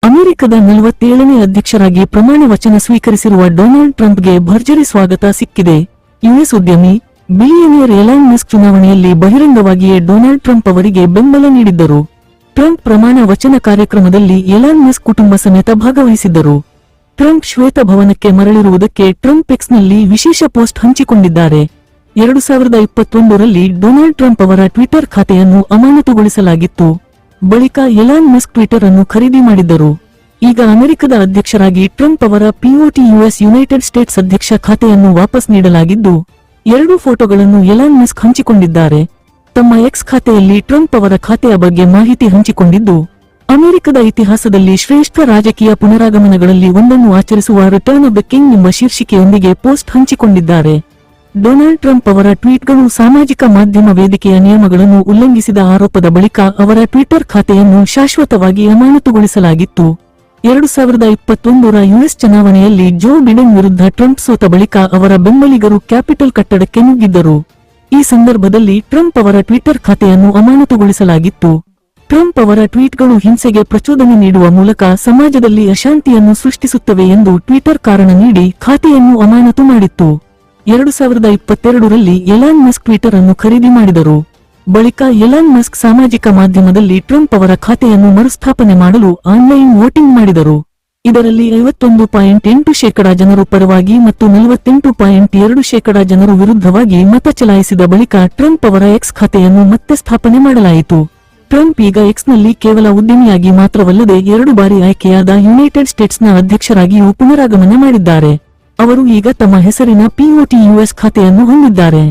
ಅಮೆರಿಕದ 47ನೇ ಅಧ್ಯಕ್ಷರಾಗಿ ಪ್ರಮಾಣ ವಚನ ಸ್ವೀಕರಿಸಿರುವ ಡೊನಾಲ್ಡ್ ಟ್ರಂಪ್ಗೆ ಭರ್ಜರಿ ಸ್ವಾಗತ ಸಿಕ್ಕಿದೆ. ಯುಎಸ್ ಉದ್ಯಮಿ, ಬಿಲಿಯನಿಯರ್ ಎಲಾನ್ ಮಸ್ಕ್ ಚುನಾವಣೆಯಲ್ಲಿ ಬಹಿರಂಗವಾಗಿಯೇ ಡೊನಾಲ್ಡ್ ಟ್ರಂಪ್ ಅವರಿಗೆ ಬೆಂಬಲ ನೀಡಿದ್ದರು. ಟ್ರಂಪ್ ಪ್ರಮಾಣ ವಚನ ಕಾರ್ಯಕ್ರಮದಲ್ಲಿ ಎಲಾನ್ ಮಸ್ಕ್ ಕುಟುಂಬ ಸಮೇತ ಭಾಗವಹಿಸಿದ್ದರು. ಟ್ರಂಪ್ ಶ್ವೇತಭವನಕ್ಕೆ ಮರಳಿರುವುದಕ್ಕೆ ಟ್ರಂಪ್ ಎಕ್ಸ್ನಲ್ಲಿ ವಿಶೇಷ ಪೋಸ್ಟ್ ಹಂಚಿಕೊಂಡಿದ್ದಾರೆ. 2021ರಲ್ಲಿ ಡೊನಾಲ್ಡ್ ಟ್ರಂಪ್ ಅವರ ಟ್ವಿಟರ್ ಖಾತೆಯನ್ನು ಅಮಾನತುಗೊಳಿಸಲಾಗಿತ್ತು. ಬಳಿಕ ಎಲಾನ್ ಮಸ್ಕ್ ಟ್ವಿಟರ್ ಅನ್ನು ಖರೀದಿ ಮಾಡಿದ್ದರು. ಈಗ ಅಮೆರಿಕದ ಅಧ್ಯಕ್ಷರಾಗಿ ಟ್ರಂಪ್ ಅವರ POT ಯುನೈಟೆಡ್ ಸ್ಟೇಟ್ಸ್ ಅಧ್ಯಕ್ಷ ಖಾತೆಯನ್ನು ವಾಪಸ್ ನೀಡಲಾಗಿದ್ದು, 2 ಫೋಟೋಗಳನ್ನು ಎಲಾನ್ ಮಸ್ಕ್ ಹಂಚಿಕೊಂಡಿದ್ದಾರೆ. ತಮ್ಮ ಎಕ್ಸ್ ಖಾತೆಯಲ್ಲಿ ಟ್ರಂಪ್ ಅವರ ಖಾತೆಯ ಬಗ್ಗೆ ಮಾಹಿತಿ ಹಂಚಿಕೊಂಡಿದ್ದು, ಅಮೆರಿಕದ ಇತಿಹಾಸದಲ್ಲಿ ಶ್ರೇಷ್ಠ ರಾಜಕೀಯ ಪುನರಾಗಮನಗಳಲ್ಲಿ ಒಂದನ್ನು ಆಚರಿಸುವ ರಿಟರ್ನ್ ಆಫ್ ದ ಕಿಂಗ್ ಎಂಬ ಶೀರ್ಷಿಕೆಯೊಂದಿಗೆ ಪೋಸ್ಟ್ ಹಂಚಿಕೊಂಡಿದ್ದಾರೆ. ಡೊನಾಲ್ಡ್ ಟ್ರಂಪ್ ಅವರ ಟ್ವೀಟ್ಗಳು ಸಾಮಾಜಿಕ ಮಾಧ್ಯಮ ವೇದಿಕೆಯ ನಿಯಮಗಳನ್ನು ಉಲ್ಲಂಘಿಸಿದ ಆರೋಪದ ಬಳಿಕ ಅವರ ಟ್ವಿಟರ್ ಖಾತೆಯನ್ನು ಶಾಶ್ವತವಾಗಿ ಅಮಾನತುಗೊಳಿಸಲಾಗಿತ್ತು. 2021ರ ಯುಎಸ್ ಚುನಾವಣೆಯಲ್ಲಿ ಜೋ ಬಿಡೆನ್ ವಿರುದ್ಧ ಟ್ರಂಪ್ ಸೋತ ಬಳಿಕ ಅವರ ಬೆಂಬಲಿಗರು ಕ್ಯಾಪಿಟಲ್ ಕಟ್ಟಡಕ್ಕೆ ನುಗ್ಗಿದ್ದರು. ಈ ಸಂದರ್ಭದಲ್ಲಿ ಟ್ರಂಪ್ ಅವರ ಟ್ವಿಟರ್ ಖಾತೆಯನ್ನು ಅಮಾನತುಗೊಳಿಸಲಾಗಿತ್ತು. ಟ್ರಂಪ್ ಅವರ ಟ್ವೀಟ್ಗಳು ಹಿಂಸೆಗೆ ಪ್ರಚೋದನೆ ನೀಡುವ ಮೂಲಕ ಸಮಾಜದಲ್ಲಿ ಅಶಾಂತಿಯನ್ನು ಸೃಷ್ಟಿಸುತ್ತವೆ ಎಂದು ಟ್ವಿಟರ್ ಕಾರಣ ನೀಡಿ ಖಾತೆಯನ್ನು ಅಮಾನತು ಮಾಡಿತ್ತು. 2022ರಲ್ಲಿ ಎಲಾನ್ ಮಸ್ಕ್ ಟ್ವಿಟರ್ ಅನ್ನು ಖರೀದಿ ಮಾಡಿದರು. ಬಳಿಕ ಎಲಾನ್ ಮಸ್ಕ್ ಸಾಮಾಜಿಕ ಮಾಧ್ಯಮದಲ್ಲಿ ಟ್ರಂಪ್ ಅವರ ಖಾತೆಯನ್ನು ಮರುಸ್ಥಾಪನೆ ಮಾಡಲು ಆನ್ಲೈನ್ ವೋಟಿಂಗ್ ಮಾಡಿದರು. ಇದರಲ್ಲಿ 51.8% ಜನರು ಪರವಾಗಿ ಮತ್ತು 48.2% ಜನರು ವಿರುದ್ಧವಾಗಿ ಮತ ಚಲಾಯಿಸಿದ ಬಳಿಕ ಟ್ರಂಪ್ ಅವರ ಎಕ್ಸ್ ಖಾತೆಯನ್ನು ಮತ್ತೆ ಸ್ಥಾಪನೆ ಮಾಡಲಾಯಿತು. ಟ್ರಂಪ್ ಈಗ ಎಕ್ಸ್ನಲ್ಲಿ ಕೇವಲ ಉದ್ಯಮಿಯಾಗಿ ಮಾತ್ರವಲ್ಲದೆ 2 ಬಾರಿ ಆಯ್ಕೆಯಾದ ಯುನೈಟೆಡ್ ಸ್ಟೇಟ್ಸ್ನ ಅಧ್ಯಕ್ಷರಾಗಿಯೂ ಪುನರಾಗಮನ ಮಾಡಿದ್ದಾರೆ. ಅವರು ಈಗ ತಮ್ಮ ಹೆಸರಿನ POT ಖಾತೆಯನ್ನು ಹೊಂದಿದ್ದಾರೆ.